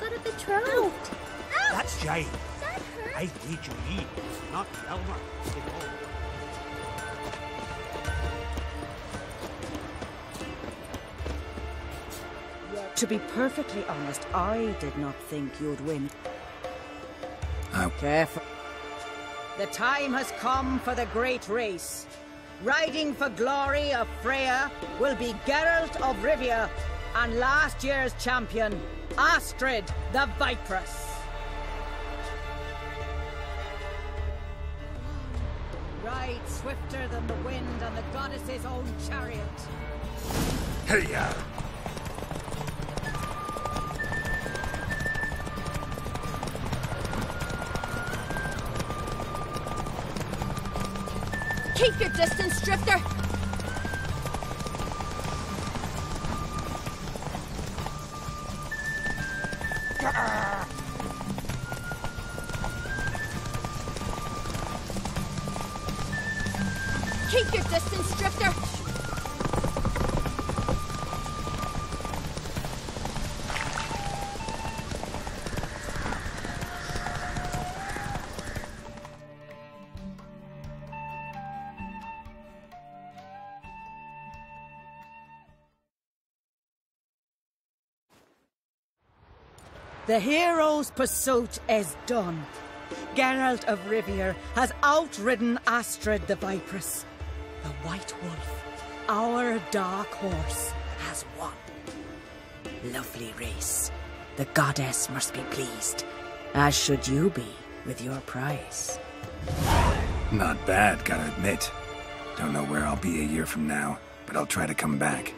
got a betrothed. Ow! That's Jane. That hurt. I need you eat, not Elmer. To be perfectly honest, I did not think you'd win. Oh. Careful. The time has come for the great race. Riding for glory of Freya will be Geralt of Rivia and last year's champion, Astrid the Vipress. Ride swifter than the wind on the goddess's own chariot. Hey-ya! Keep your distance, Drifter! Keep your distance, Drifter! The hero's pursuit is done. Geralt of Rivia has outridden Astrid the Vipress. The White Wolf, our dark horse, has won. Lovely race. The goddess must be pleased, as should you be with your prize. Not bad, gotta admit. Don't know where I'll be a year from now, but I'll try to come back.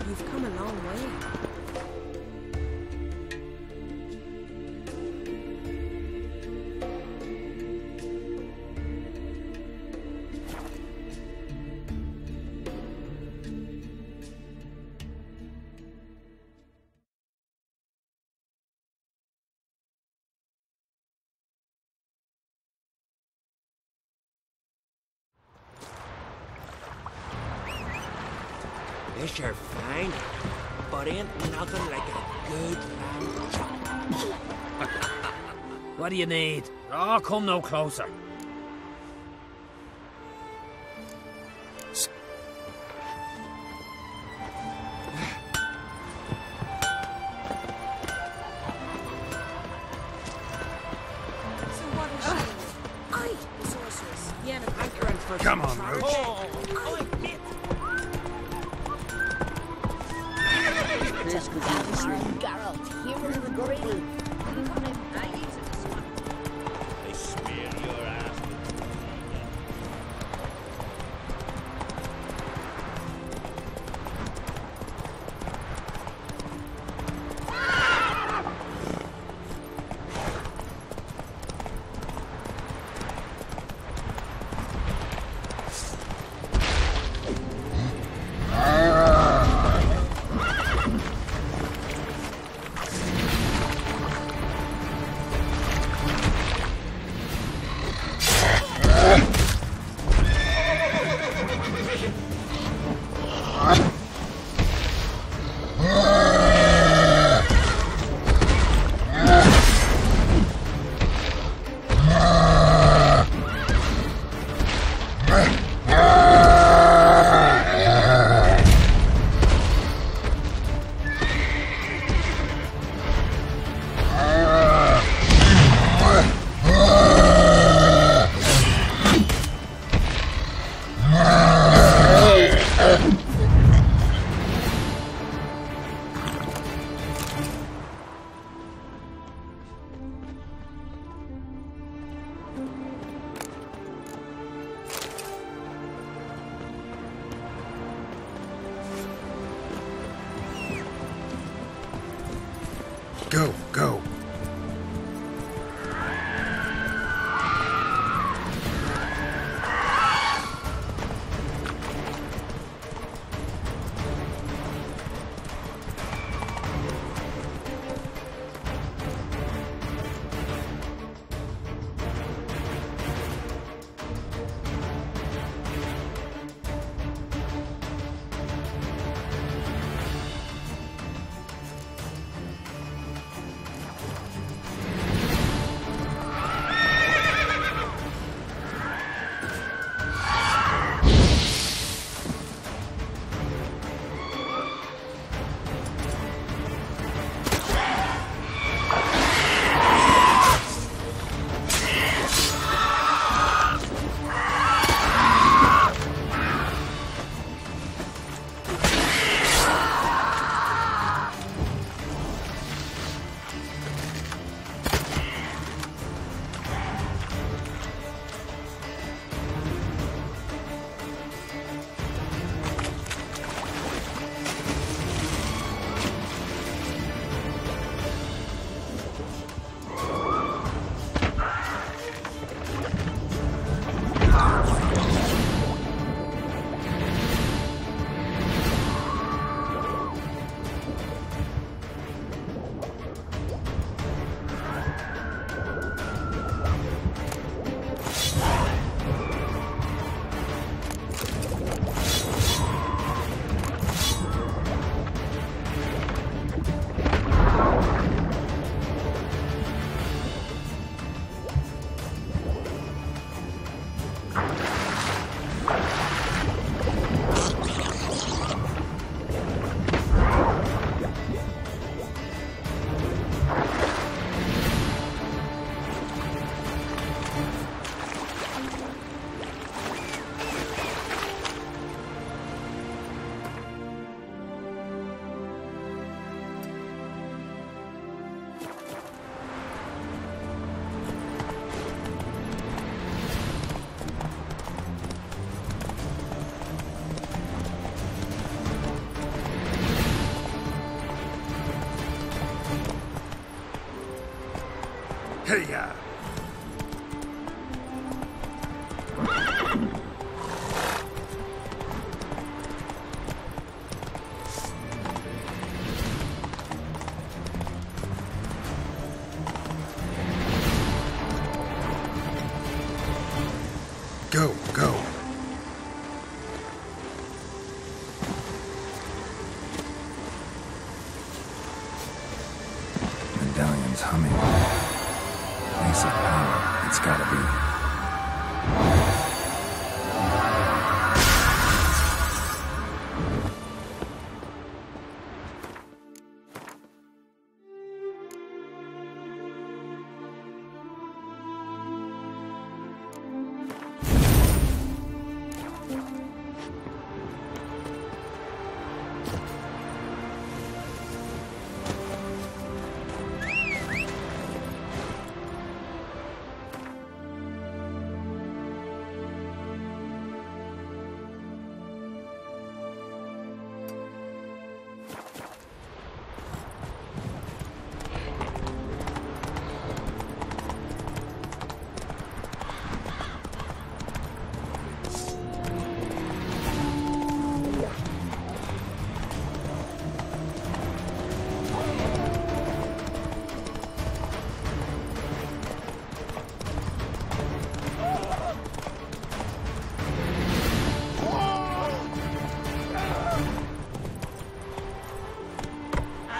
You've come a long way. This sure fine, but ain't nothing like a good lamb chop. What do you need? Oh, come no closer. Come on, Roach. Geralt, hero of the grave. They smear your ass. Go, go. Hey-ya! Go, go. Medallion's humming. Ace of power, it's gotta be.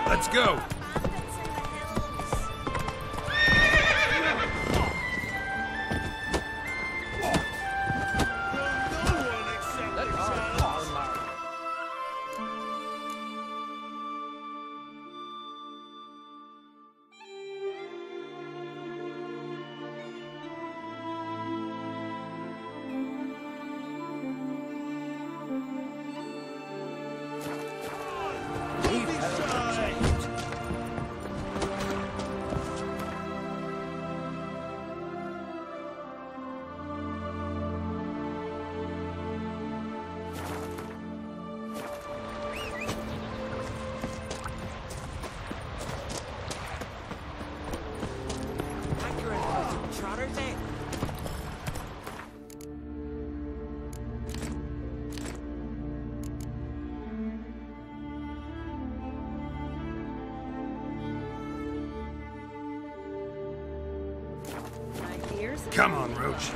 Let's go! Come on, Roach.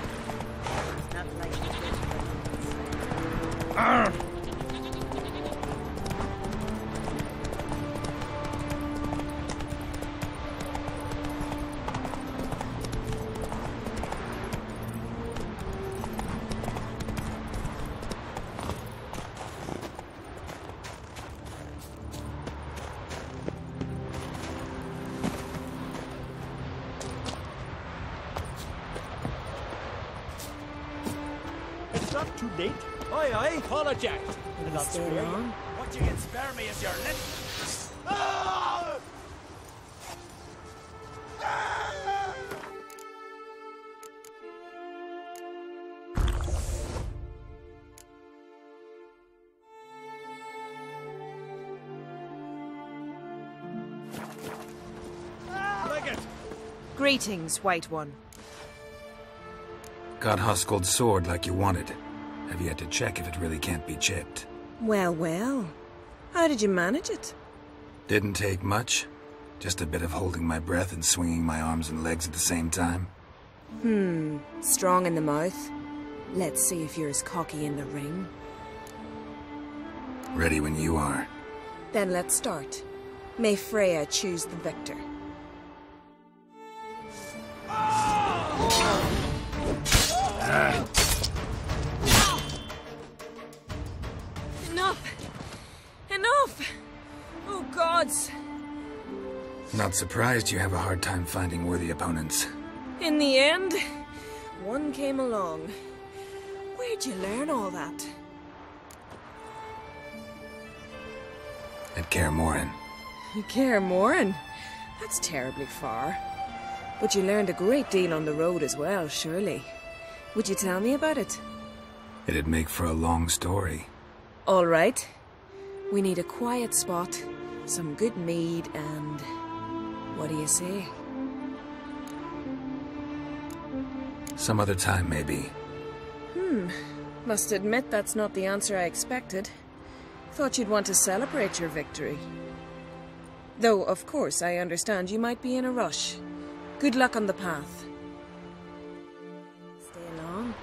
Not like you did. It's not too late. Aye, aye. Apologize. And I'll Stay spare you. long. What you can spare me is your lip. Ah! Like it. Greetings, White One. Got Huskled sword like you wanted. Have yet to check if it really can't be chipped. Well, well. How did you manage it? Didn't take much. Just a bit of holding my breath and swinging my arms and legs at the same time. Strong in the mouth. Let's see if you're as cocky in the ring. Ready when you are. Then let's start. May Freya choose the victor. Enough! Enough! Oh, gods! Not surprised you have a hard time finding worthy opponents. In the end, one came along. Where'd you learn all that? At Kaer Morhen. Kaer Morhen? That's terribly far. But you learned a great deal on the road as well, surely. Would you tell me about it? It'd make for a long story. All right. We need a quiet spot, some good mead, and... what do you say? Some other time, maybe. Must admit that's not the answer I expected. Thought you'd want to celebrate your victory. Though, of course, I understand you might be in a rush. Good luck on the path. Stay along.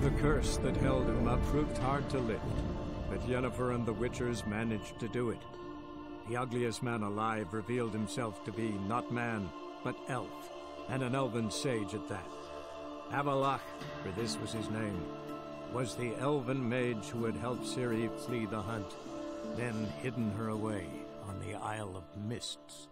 The curse that held him up proved hard to lift, but Yennefer and the Witchers managed to do it. The ugliest man alive revealed himself to be not man, but elf, and an elven sage at that. Avalach, for this was his name, was the elven mage who had helped Ciri flee the hunt, then hidden her away on the Isle of Mists.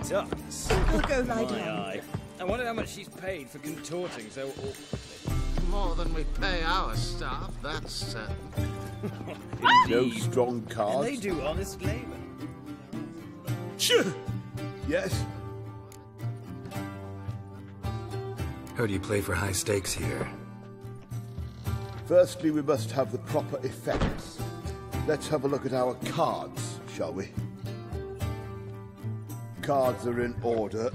Ducks. I'll go lie My down. eye. I wonder how much she's paid for contorting so awkwardly. More than we pay our staff, that's certain. No strong And cards. they do honest labour. Yes. Heard you play for high stakes here. Firstly, we must have the proper effects. Let's have a look at our cards, shall we? Cards are in order,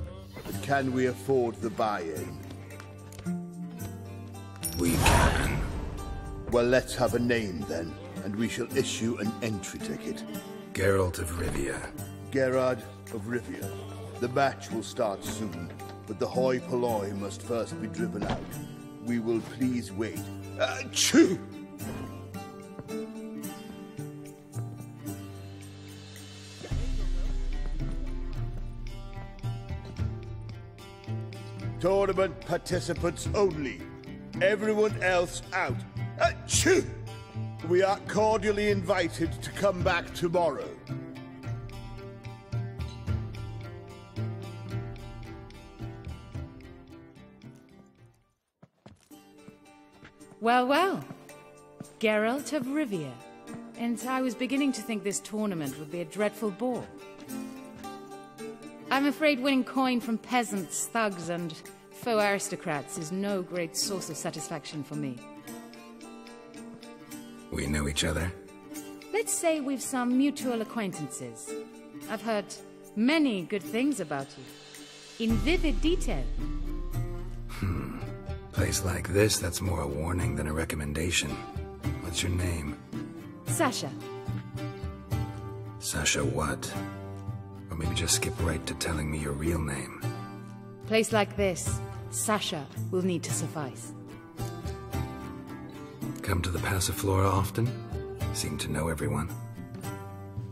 but can we afford the buy-in? We can. Well, let's have a name then, and we shall issue an entry ticket. Geralt of Rivia. Gerard of Rivia. The match will start soon, but the hoi polloi must first be driven out. We will please wait. Achoo! Tournament participants only. Everyone else out. Achoo! We are cordially invited to come back tomorrow. Well, well. Geralt of Rivia. And I was beginning to think this tournament would be a dreadful bore. I'm afraid winning coin from peasants, thugs, and faux aristocrats is no great source of satisfaction for me. We know each other. Let's say we've some mutual acquaintances. I've heard many good things about you. In vivid detail. Place like this, that's more a warning than a recommendation. What's your name? Sasha. Sasha what? Or maybe just skip right to telling me your real name. Place like this, Sasha will need to suffice. Come to the Passiflora often? Seem to know everyone.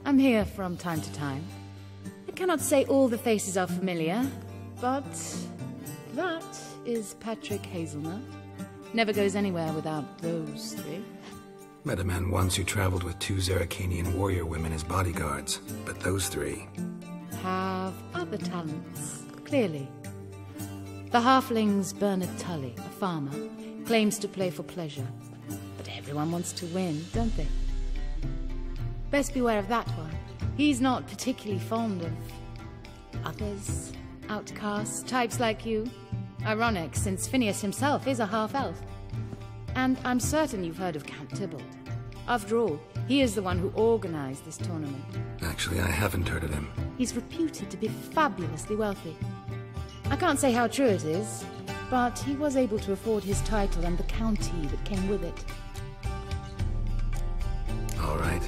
I'm here from time to time. I cannot say all the faces are familiar, but that is Patrick Hazelnut. Never goes anywhere without those three. Met a man once who traveled with 2 Zeracanian warrior women as bodyguards, but those 3... have other talents, clearly. The halfling's Bernard Tully, a farmer, claims to play for pleasure. But everyone wants to win, don't they? Best beware of that one. He's not particularly fond of others, outcasts, types like you. Ironic, since Phineas himself is a half-elf. And I'm certain you've heard of Count Tybalt. After all, he is the one who organized this tournament. Actually, I haven't heard of him. He's reputed to be fabulously wealthy. I can't say how true it is, but he was able to afford his title and the county that came with it. All right.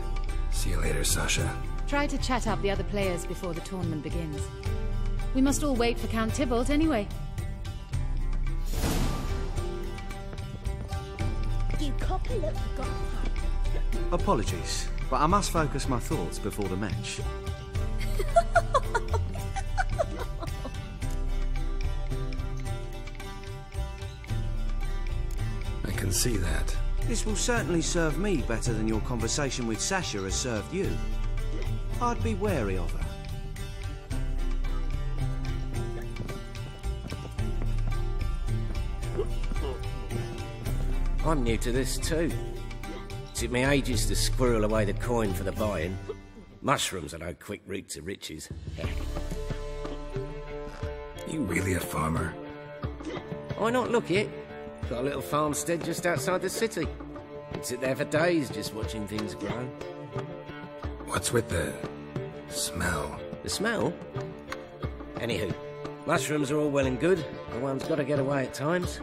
See you later, Sasha. Try to chat up the other players before the tournament begins. We must all wait for Count Tybalt anyway. You copper look got Apologies, but I must focus my thoughts before the match. I can see that. This will certainly serve me better than your conversation with Sasha has served you. I'd be wary of her. I'm new to this too. Took me ages to squirrel away the coin for the buy-in. Mushrooms are no quick route to riches. You really a farmer? Why not look it? Got a little farmstead just outside the city. I'd sit there for days just watching things grow. What's with the smell? The smell? Anywho, mushrooms are all well and good, but one's got to get away at times.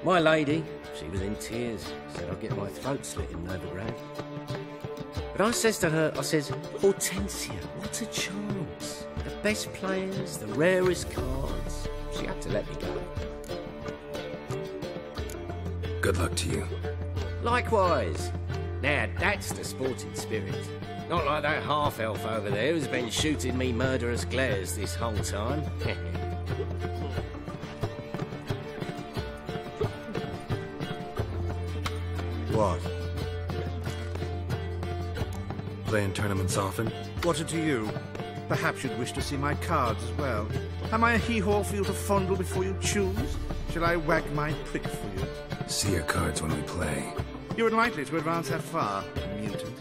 My lady, she was in tears, said I'd get my throat slit in overground. But I says to her, Hortensia, what a chance. The best players, the rarest cards. She had to let me go. Good luck to you. Likewise. Now, that's the sporting spirit. Not like that half-elf over there who's been shooting me murderous glares this whole time. What? Playing tournaments often? What are to you? Perhaps you'd wish to see my cards as well. Am I a hee-haw for you to fondle before you choose? Shall I wag my prick for you? See your cards when we play. You're unlikely to advance that far, mutant.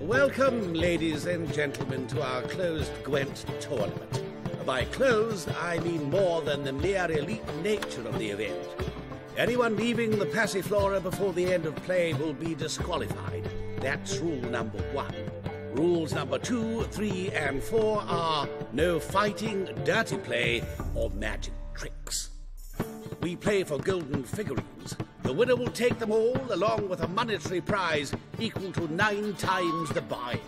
Welcome, ladies and gentlemen, to our closed Gwent tournament. By closed, I mean more than the mere elite nature of the event. Anyone leaving the Passiflora before the end of play will be disqualified. That's rule number 1. Rules number 2, 3, and 4 are no fighting, dirty play, or magic tricks. We play for golden figurines. The winner will take them all, along with a monetary prize equal to 9 times the buy-in.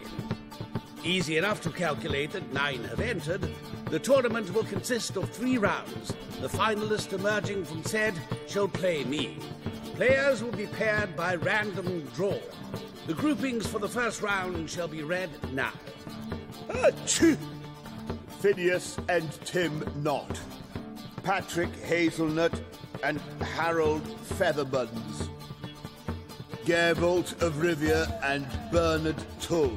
Easy enough to calculate that 9 have entered. The tournament will consist of 3 rounds. The finalist emerging from said shall play me. Players will be paired by random draw. The groupings for the first round shall be read now. Achoo! Phineas and Tim Knott. Patrick Hazelnut and Harold Featherbuns. Gerbolt of Rivia and Bernard Tull.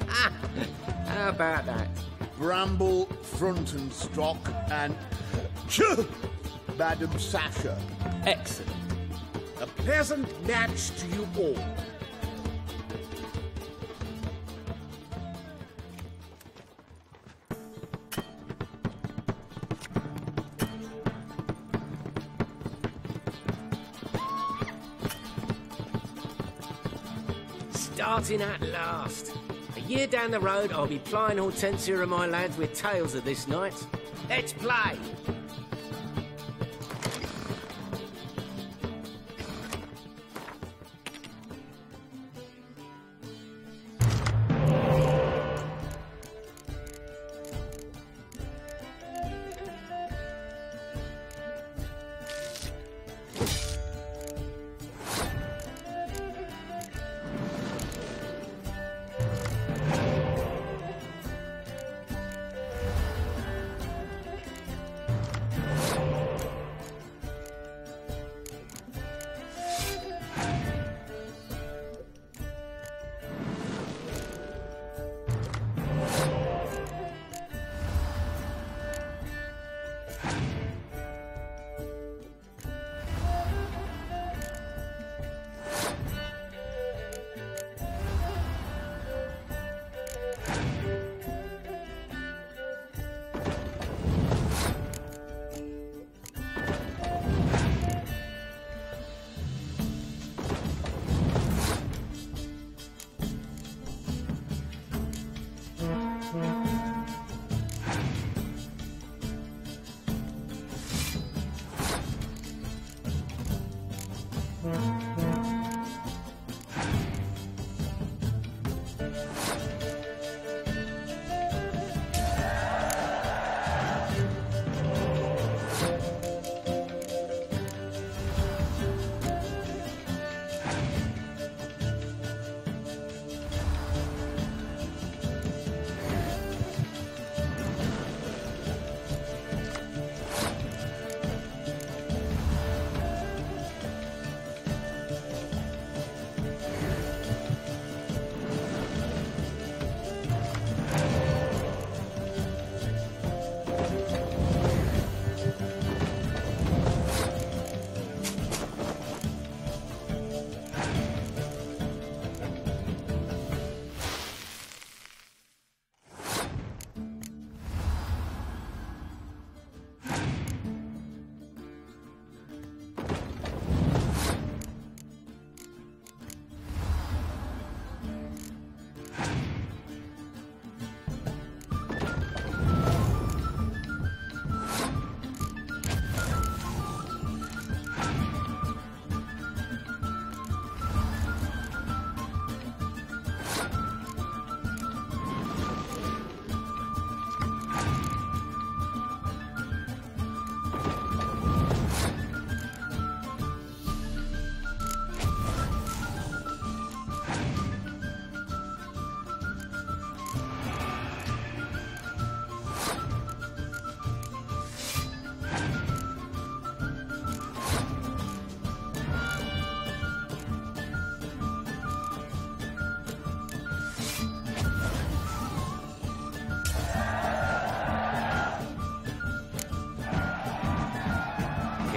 How about that? Bramble Frontenstock and Madam Sasha. Excellent. A pleasant match to you all. Starting at last. A year down the road, I'll be plying Hortensia and my lads with tales of this night. Let's play!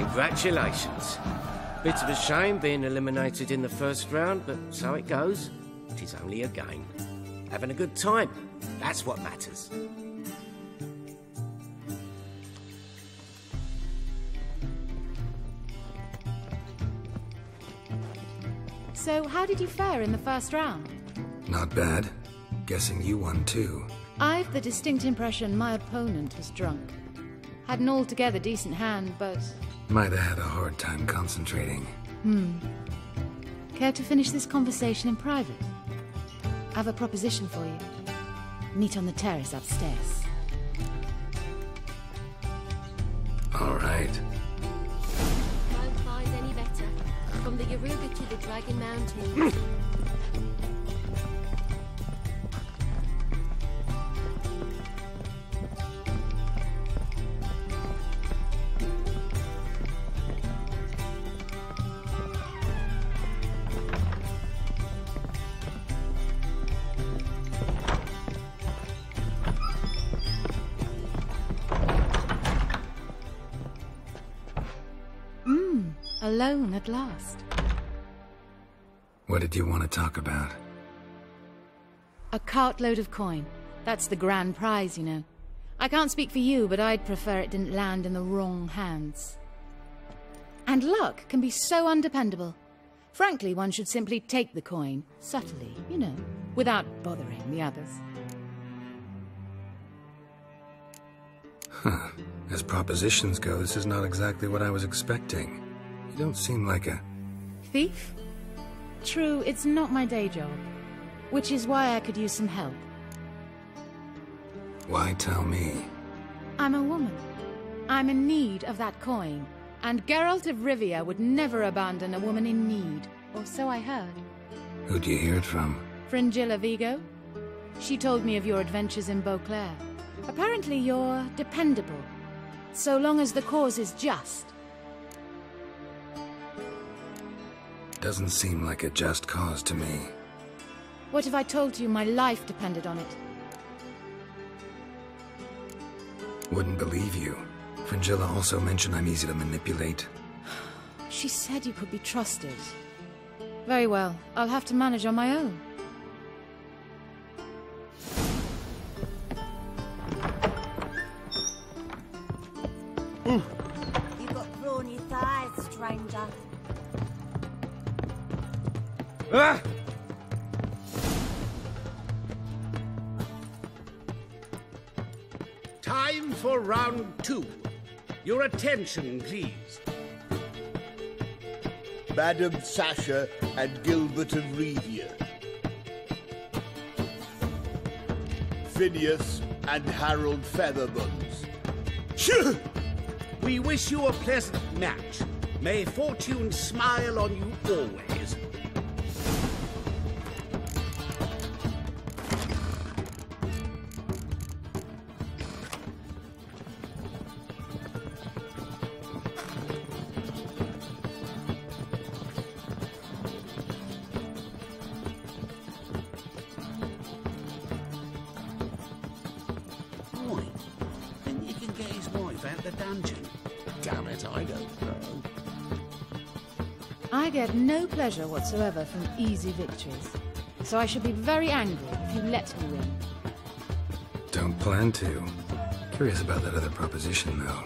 Congratulations. Bit of a shame being eliminated in the first round, but so it goes. It is only a game. Having a good time, that's what matters. So, how did you fare in the first round? Not bad. Guessing you won too. I've the distinct impression my opponent was drunk. Had an altogether decent hand, but... Might have had a hard time concentrating. Care to finish this conversation in private? I have a proposition for you. Meet on the terrace upstairs. All right. Won't find any better. From the Yaruga to the Dragon Mountains. Alone at last. What did you want to talk about? A cartload of coin. That's the grand prize, you know. I can't speak for you, but I'd prefer it didn't land in the wrong hands. And luck can be so undependable. Frankly, one should simply take the coin, subtly, you know, without bothering the others. Huh. As propositions go, this is not exactly what I was expecting. You don't seem like a... Thief? True, it's not my day job. Which is why I could use some help. Why tell me? I'm a woman. I'm in need of that coin. And Geralt of Rivia would never abandon a woman in need. Or so I heard. Who'd you hear it from? Fringilla Vigo. She told me of your adventures in Beauclair. Apparently you're dependable. So long as the cause is just. Doesn't seem like a just cause to me. What if I told you my life depended on it? Wouldn't believe you. Fringilla also mentioned I'm easy to manipulate. She said you could be trusted. Very well. I'll have to manage on my own. You've got brawny thighs, stranger. Ah! Time for round 2. Your attention, please. Madam Sasha and Gilbert of Revia. Phineas and Harold Featherbones. We wish you a pleasant match. May fortune smile on you always. I get no pleasure whatsoever from easy victories, so I should be very angry if you let me win. Don't plan to. Curious about that other proposition, though.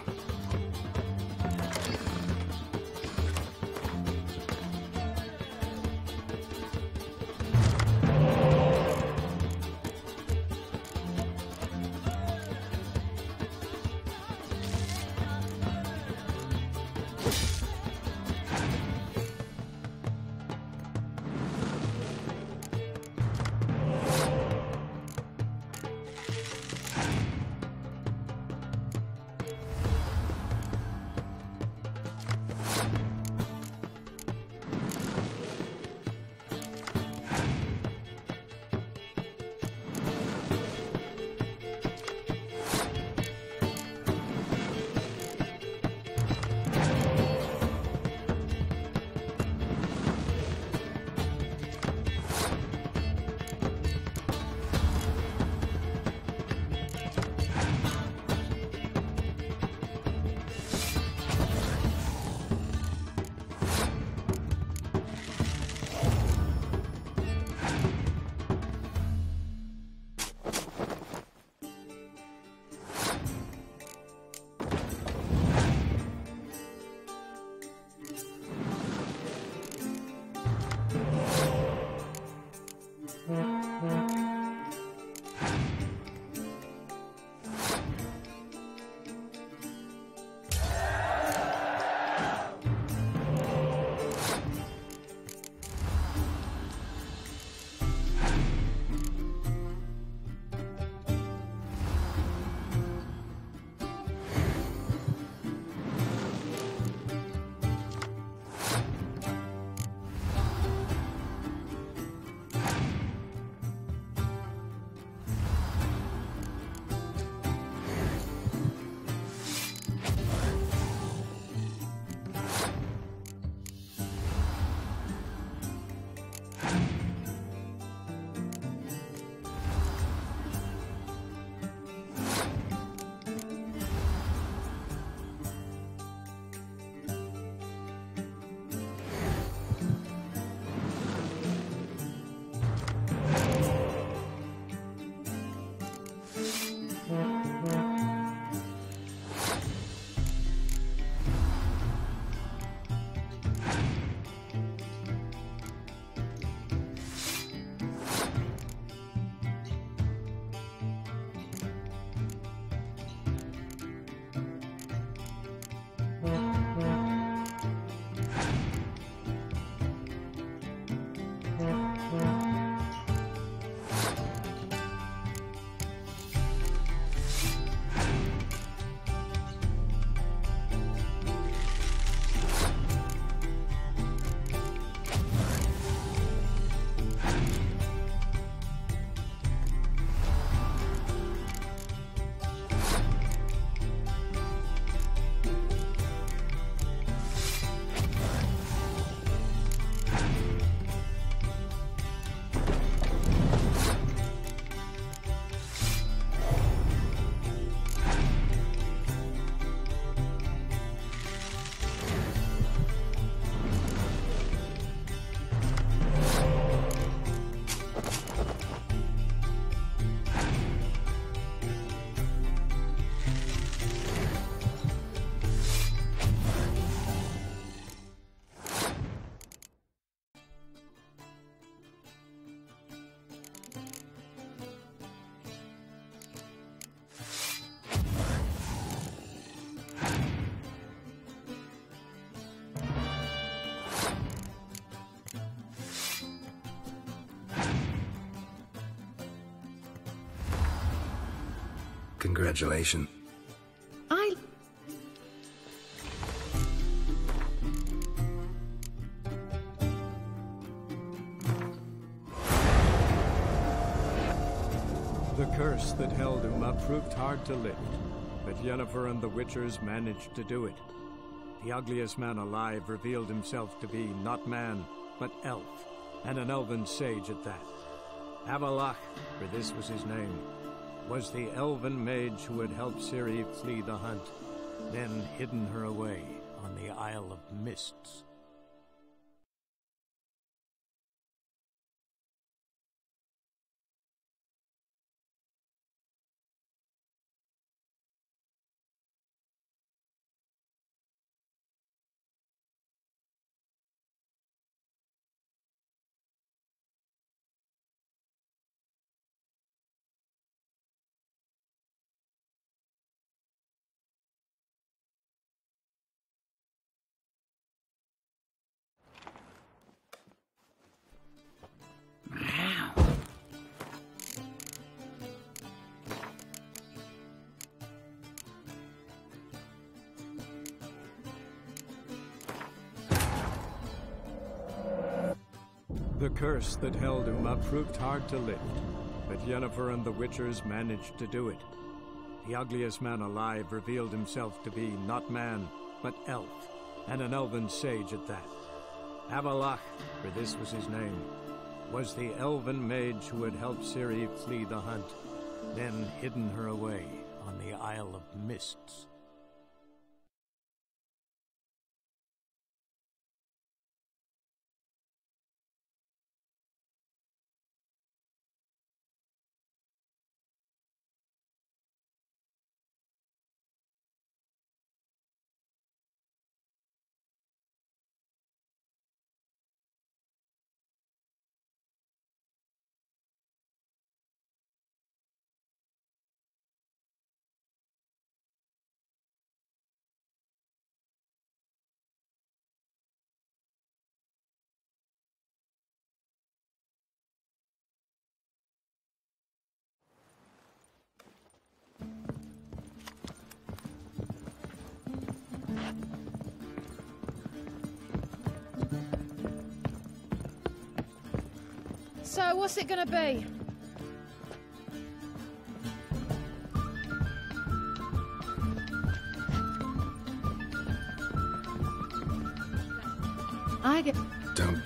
Congratulations. The curse that held him up proved hard to lift, but Yennefer and the Witchers managed to do it. The ugliest man alive revealed himself to be not man, but elf, and an elven sage at that. Avalach, for this was his name, was the elven mage who had helped Ciri flee the hunt, then hidden her away on the Isle of Mists. The curse that held him up proved hard to lift, but Yennefer and the Witchers managed to do it. The ugliest man alive revealed himself to be not man, but elf, and an elven sage at that. Avalach, for this was his name, was the elven mage who had helped Ciri flee the hunt, then hidden her away on the Isle of Mists. So, what's it gonna be? I get... Don't...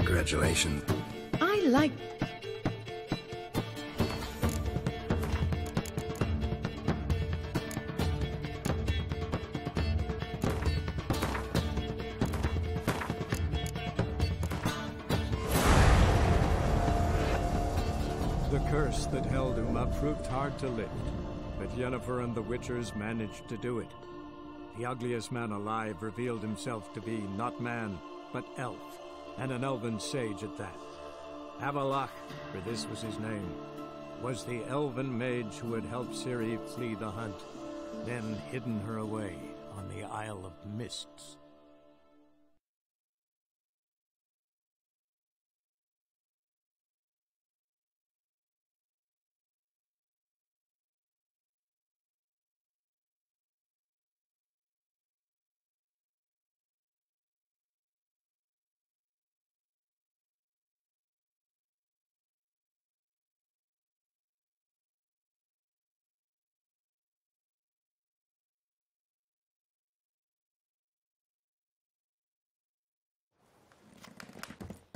Congratulations. I like... The curse that held Uma proved hard to lift, but Yennefer and the Witchers managed to do it. The ugliest man alive revealed himself to be not man, but elf, and an elven sage at that. Avalach, for this was his name, was the elven mage who had helped Ciri flee the hunt, then hidden her away on the Isle of Mists.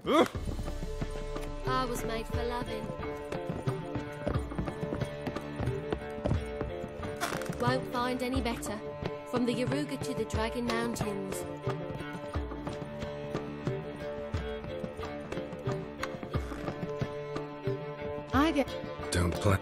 I was made for loving. Won't find any better. From the Yaruga to the Dragon Mountains. I get... Don't play.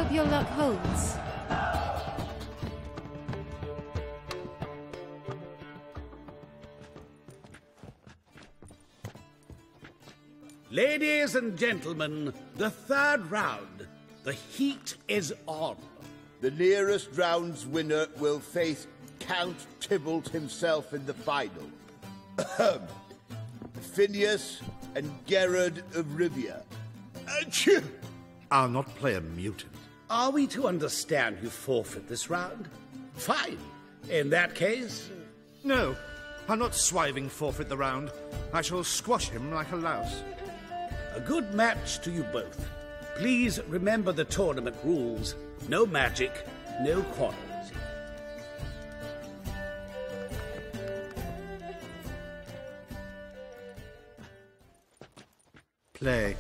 hope your luck holds. Ladies and gentlemen, the third round. The heat is on. The nearest round's winner will face Count Tybalt himself in the final. Phineas and Gerard of Rivia. Achoo! I'll not play a mutant. Are we to understand you forfeit this round? Fine. In that case... No, I'll not swiving forfeit the round. I shall squash him like a louse. A good match to you both. Please remember the tournament rules. No magic, no quarrels. Play.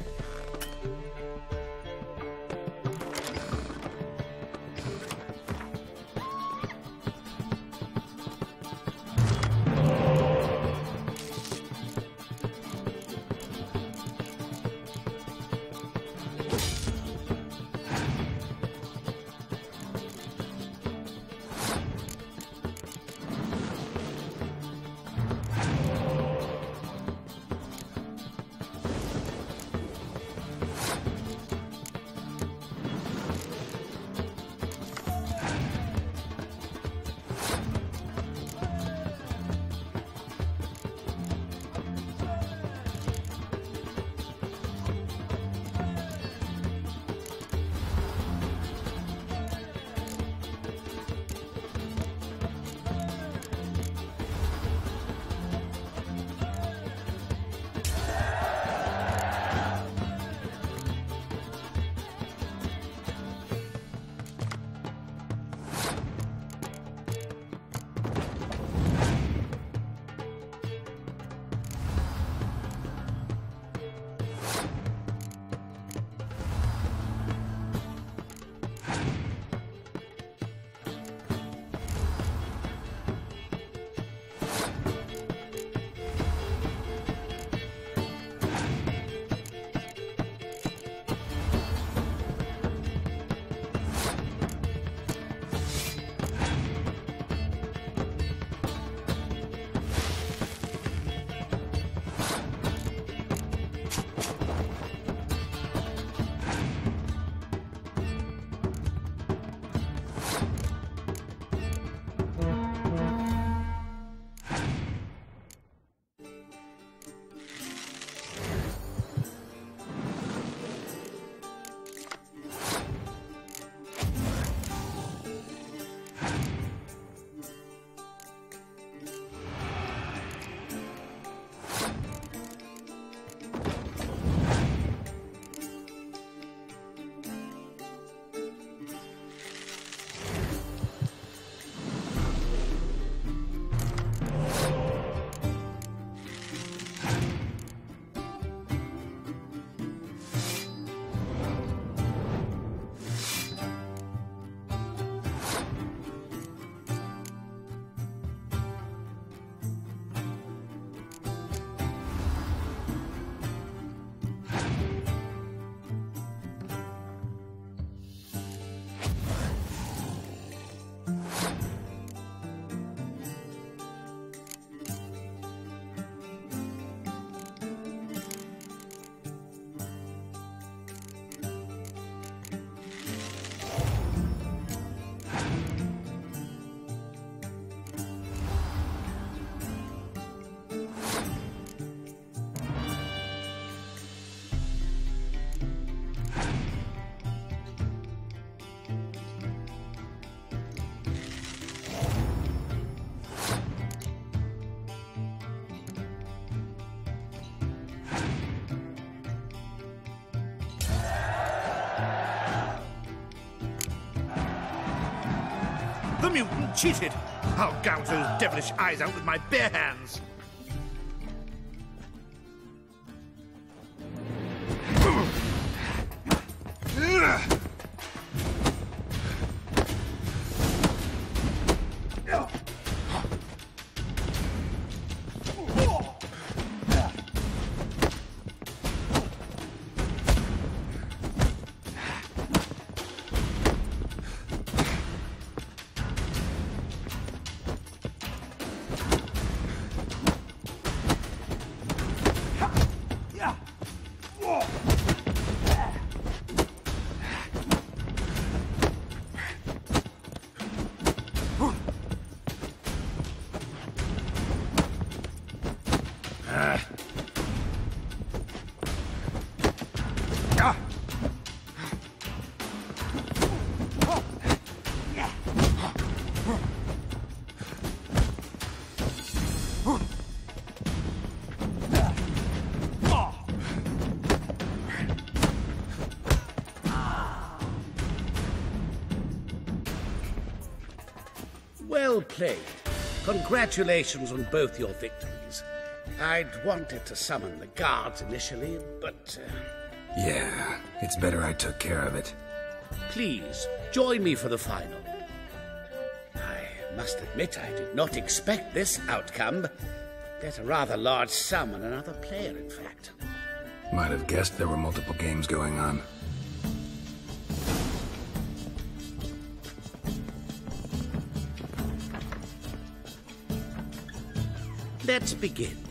The mutant cheated! I'll gouge those devilish eyes out with my bare hands! Well played. Congratulations on both your victories. I'd wanted to summon the guards initially, but... Yeah, it's better I took care of it. Please, join me for the final. I must admit I did not expect this outcome. Bet a rather large sum on another player, in fact. Might have guessed there were multiple games going on. Let's begin.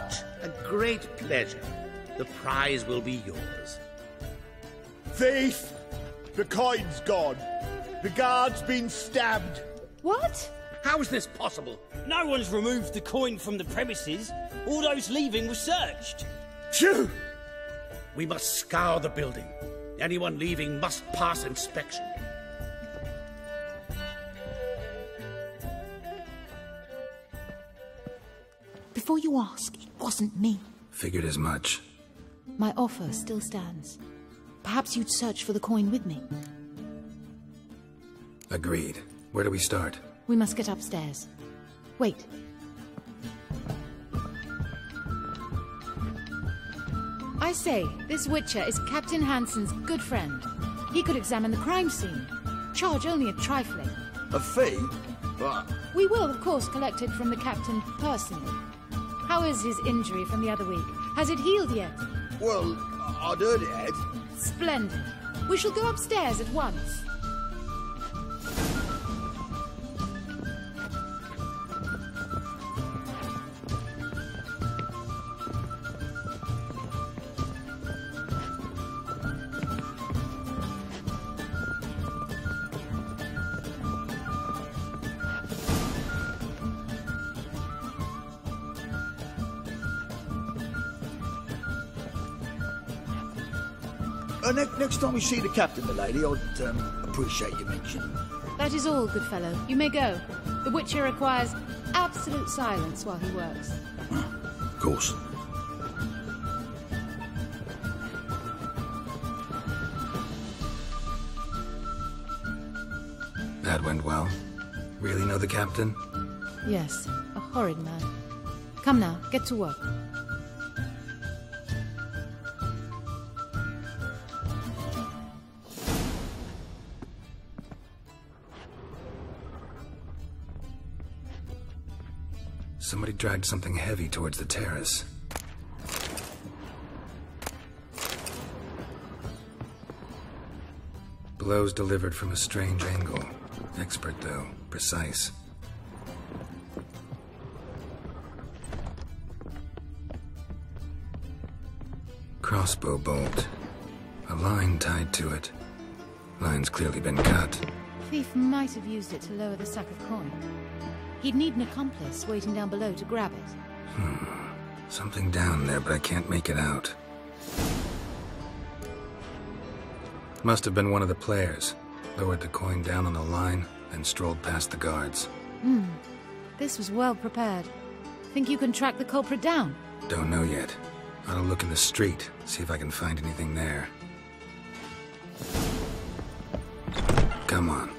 such a great pleasure. The prize will be yours. Faith! The coin's gone. The guard's been stabbed. What? How is this possible? No one's removed the coin from the premises. All those leaving were searched. Phew! We must scour the building. Anyone leaving must pass inspection. Before you ask, it wasn't me. Figured as much. My offer still stands. Perhaps you'd search for the coin with me. Agreed. Where do we start? We must get upstairs. Wait. I say, this Witcher is Captain Hansen's good friend. He could examine the crime scene. Charge only a trifling. A fee? What? We will, of course, collect it from the Captain personally. How is his injury from the other week? Has it healed yet? Well, I'd heard it had. Splendid. We shall go upstairs at once. Next time we see the captain, milady, I'd appreciate you mentioning. That is all, good fellow. You may go. The Witcher requires absolute silence while he works. Of course. That went well. Really know the captain? Yes, a horrid man. Come now, get to work. Somebody dragged something heavy towards the terrace. Blows delivered from a strange angle. Expert, though. Precise. Crossbow bolt. A line tied to it. Line's clearly been cut. Thief might have used it to lower the sack of coin. He'd need an accomplice waiting down below to grab it. Something down there, but I can't make it out. Must have been one of the players. Lowered the coin down on the line, then strolled past the guards. This was well prepared. Think you can track the culprit down? Don't know yet. Ought to look in the street, see if I can find anything there. Come on.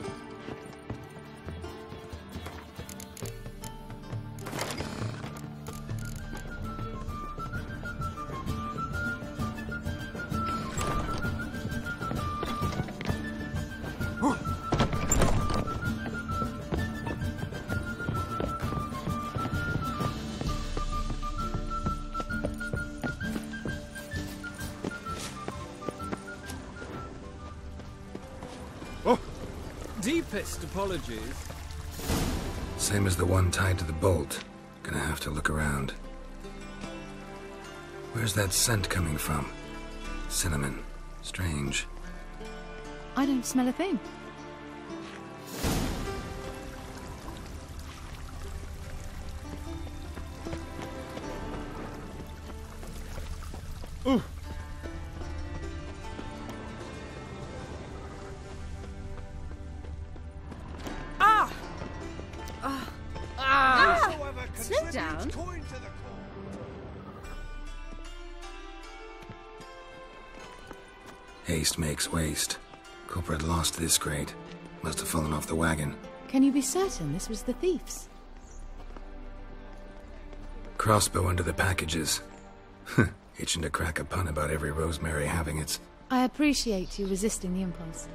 Deepest apologies. Same as the one tied to the bolt. Gonna have to look around. Where's that scent coming from? Cinnamon. Strange. I don't smell a thing. Ooh. Slow down. Haste makes waste. Culprit lost this crate. Must have fallen off the wagon. Can you be certain this was the thief's? Crossbow under the packages. Itching to crack a pun about every rosemary having its... I appreciate you resisting the impulse.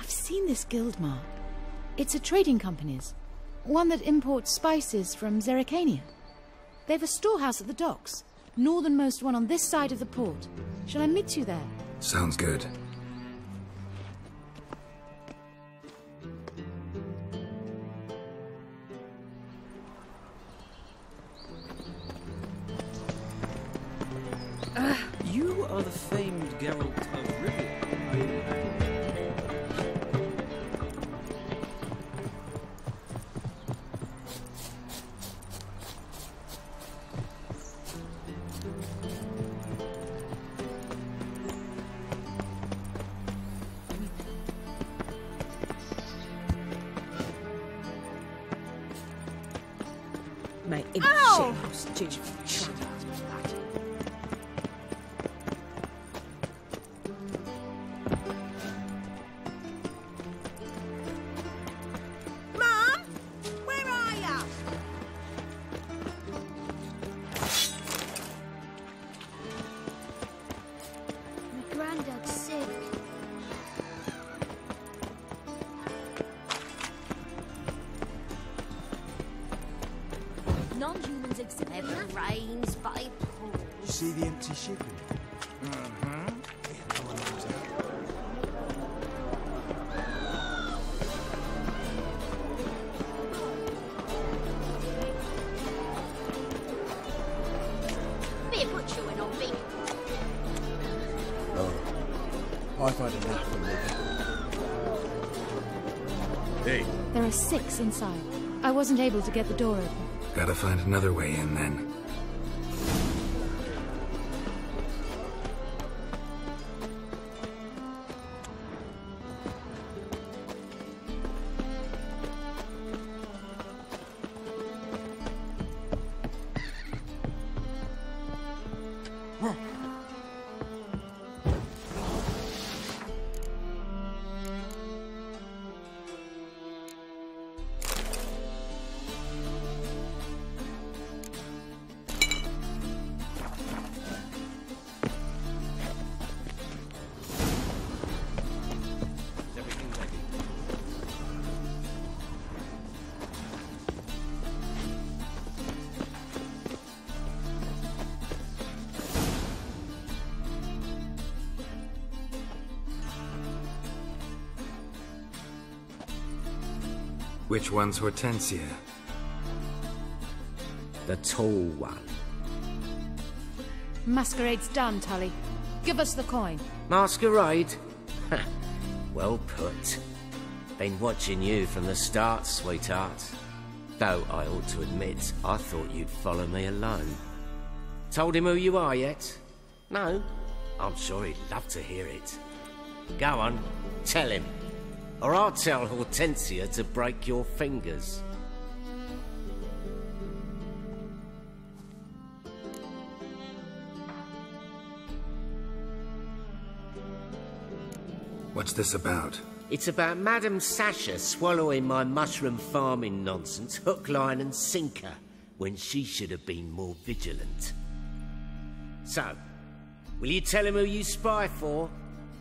I've seen this guild mark. It's a trading company's. One that imports spices from Zerrikania. They've a storehouse at the docks. Northernmost one on this side of the port. Shall I meet you there? Sounds good. You are the famed Geralt of Rivia, are you? My Ow! shithouse Mom? Where are ya? My granddad's sick. Non-humans exhibit never rains by pools. See the empty shipping? Be a butcher when I'm big. Oh, I've had enough of it. Hey. There are 6 inside. I wasn't able to get the door open. Gotta find another way in then. Which one's Hortensia? The tall one. Masquerade's done, Tully. Give us the coin. Masquerade? Well put. Been watching you from the start, sweetheart. Though I ought to admit, I thought you'd follow me alone. Told him who you are yet? No? I'm sure he'd love to hear it. Go on, tell him. Or I'll tell Hortensia to break your fingers. What's this about? It's about Madame Sasha swallowing my mushroom farming nonsense hook, line and sinker when she should have been more vigilant. So, will you tell him who you spy for?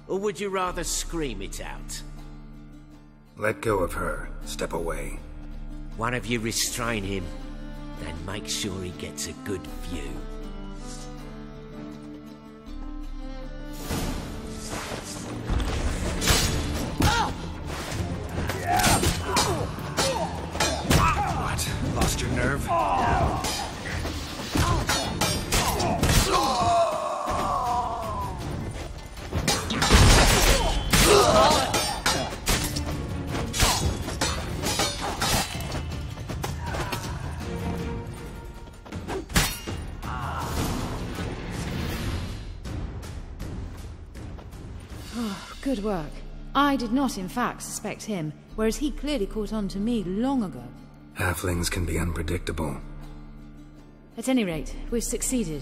Or would you rather scream it out? Let go of her. Step away. One of you restrain him, then make sure he gets a good view. What? Lost your nerve? Good work. I did not, in fact, suspect him, whereas he clearly caught on to me long ago. Halflings can be unpredictable. At any rate, we've succeeded.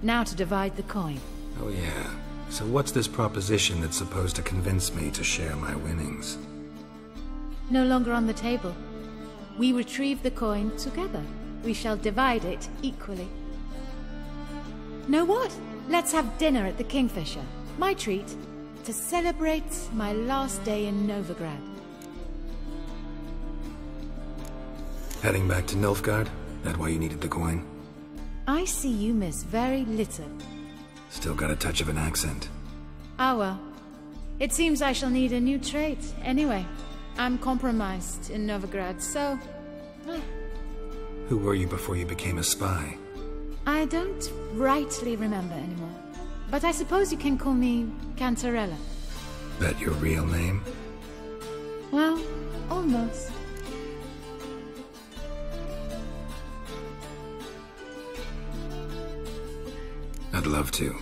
Now to divide the coin. Oh yeah. So what's this proposition that's supposed to convince me to share my winnings? No longer on the table. We retrieve the coin together. We shall divide it equally. Know what? Let's have dinner at the Kingfisher. My treat. To celebrate my last day in Novigrad. Heading back to Nilfgaard? That why you needed the coin? I see you miss very little. Still got a touch of an accent. Ah well. It seems I shall need a new trait. Anyway, I'm compromised in Novigrad, so... Who were you before you became a spy? I don't rightly remember anymore. But I suppose you can call me Cantarella. That your real name? Well, almost. I'd love to.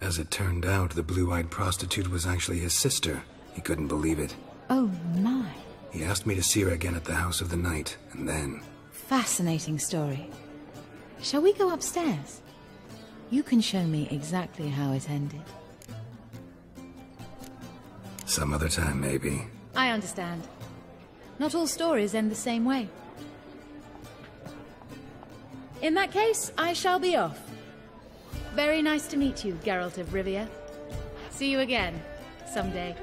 As it turned out, the blue-eyed prostitute was actually his sister. He couldn't believe it. Oh, my. He asked me to see her again at the House of the Night, and then... Fascinating story. Shall we go upstairs? You can show me exactly how it ended. Some other time, maybe. I understand. Not all stories end the same way. In that case, I shall be off. Very nice to meet you, Geralt of Rivia. See you again, someday.